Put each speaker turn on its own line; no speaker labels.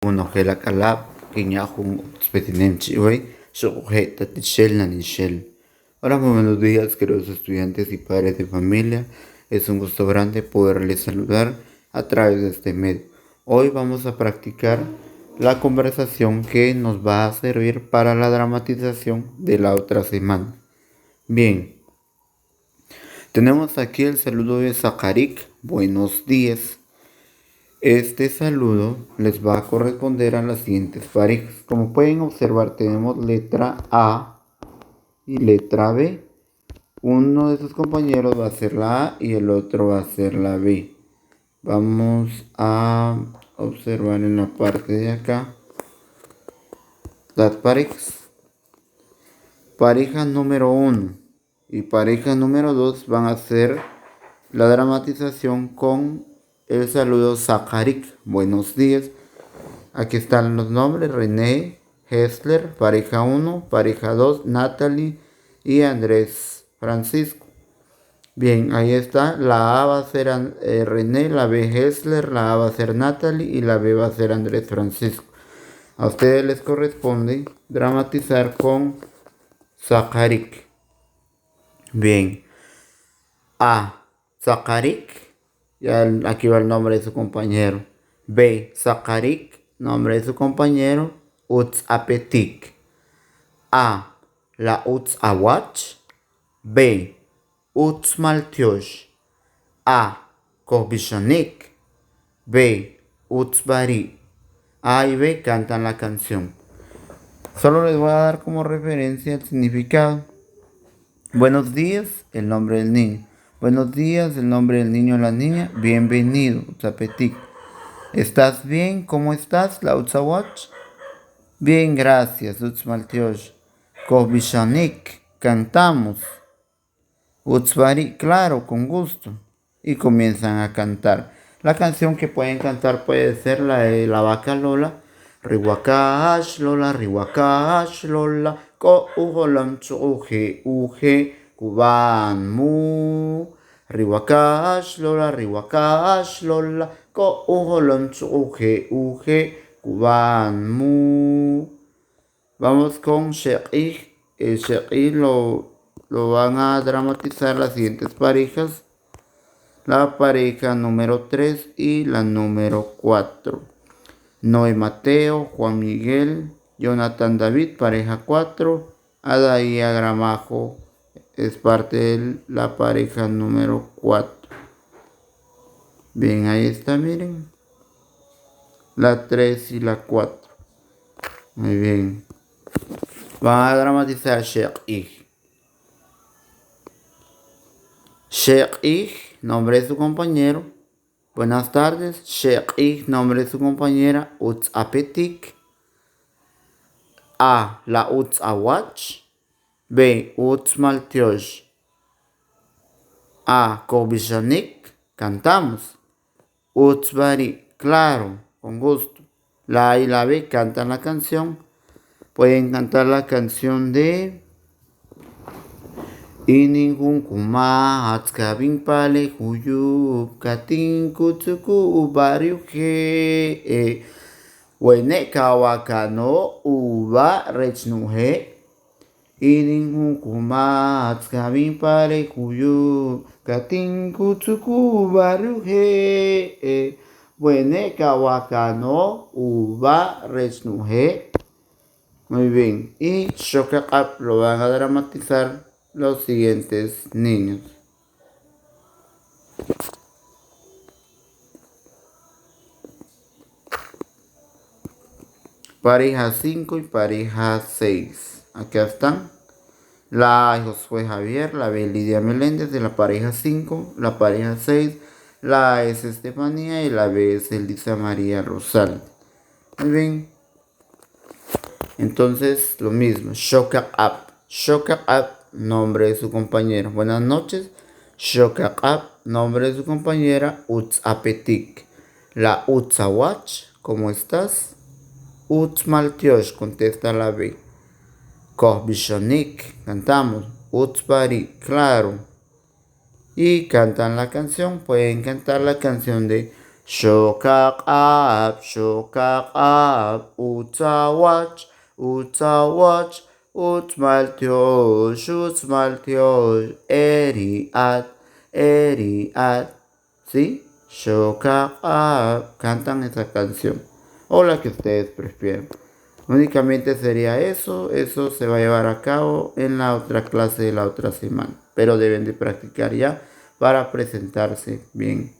uno que la calab, quiñajun, spetinenchi, wey, sujeta, tichel, nanichel. Hola, muy buenos días, queridos estudiantes y padres de familia. Es un gusto grande poderles saludar a través de este medio. Hoy vamos a practicar la conversación que nos va a servir para la dramatización de la otra semana. Bien, tenemos aquí el saludo de Zacarik. Buenos días. Este saludo les va a corresponder a las siguientes parejas. Como pueden observar, tenemos letra A y letra B. Uno de sus compañeros va a ser la A y el otro va a ser la B. Vamos a observar en la parte de acá las parejas. Pareja número 1 y pareja número 2 van a hacer la dramatización con el saludo Zacarik. Buenos días. Aquí están los nombres: René, Hessler, pareja 1, pareja 2, Natalie y Andrés Francisco. Bien, ahí está. La A va a ser René, la B Hessler, la A va a ser Natalie y la B va a ser Andrés Francisco. A ustedes les corresponde dramatizar con Zacarik. Bien. A. Zacarik. Ya aquí va el nombre de su compañero. B. Zacarik. Nombre de su compañero. Utzapetik. A. La Utzawach. B. Utzmaltiosh. A. Korbishonik. B. Utzbari. A y B cantan la canción. Solo les voy a dar como referencia el significado. Buenos días, el nombre del niño. Buenos días, el nombre del niño o la niña. Bienvenido, Utzapetik. ¿Estás bien? ¿Cómo estás, la Utzawach? Bien, gracias, Utzmaltiosh. Korbishonik, cantamos. Utzbari, claro, con gusto. Y comienzan a cantar. La canción que pueden cantar puede ser la de la vaca Lola. Riwakash Lola, Riwakash Lola, ko uholam uge uge kuban mu. Riwakash Lola, Riwakash Lola, ko uholam uge uge kuban mu. Vamos con Sheikh. El Sheikh lo van a dramatizar las siguientes parejas. La pareja número 3 y la número 4. Noé Mateo, Juan Miguel, Jonathan David, pareja 4. Adaía Gramajo es parte de la pareja número 4. Bien, ahí está, miren. La 3 y la 4. Muy bien. Van a dramatizar Sheikh. Sheikh, nombre de su compañero. Buenas tardes. Sheikh, nombre de su compañera. Utzapetik. A. La Utzawach. B. Utzmaltiosh. A. Korbishonik. Cantamos. Utzbari. Claro, con gusto. La A y la B cantan la canción. Pueden cantar la canción de Iningun kuma hatskabin pale huyub katin kutsuku ubariu he wene kawakano uba rechnuhe. Iningun kuma hatskabin pale huyub katin kutsuku ubariu he wene kawakano uba rechnuhe. Muy bien. Y Shokakap lo van a dramatizar los siguientes niños. Pareja 5 y pareja 6. Aquí están. La A es Josué Javier, la B Lidia Meléndez de la pareja 5, la pareja 6, la A es Estefanía y la B es Elisa María Rosal. Muy bien. Entonces, lo mismo. Shokakap. Shokakap, nombre de su compañero. Buenas noches. Shokakap, nombre de su compañera. Utzapetik. La Utzawach, ¿cómo estás? Utzmaltiosh, contesta la B. Korbishonik, cantamos. Utzbari, claro. Y cantan la canción. Pueden cantar la canción de Shokaqab, utawach, utmaltiosh, eriat. ¿Sí? Shokaqab. Cantan esa canción. O la que ustedes prefieran. Únicamente sería eso. Eso se va a llevar a cabo en la otra clase de la otra semana. Pero deben de practicar ya para presentarse bien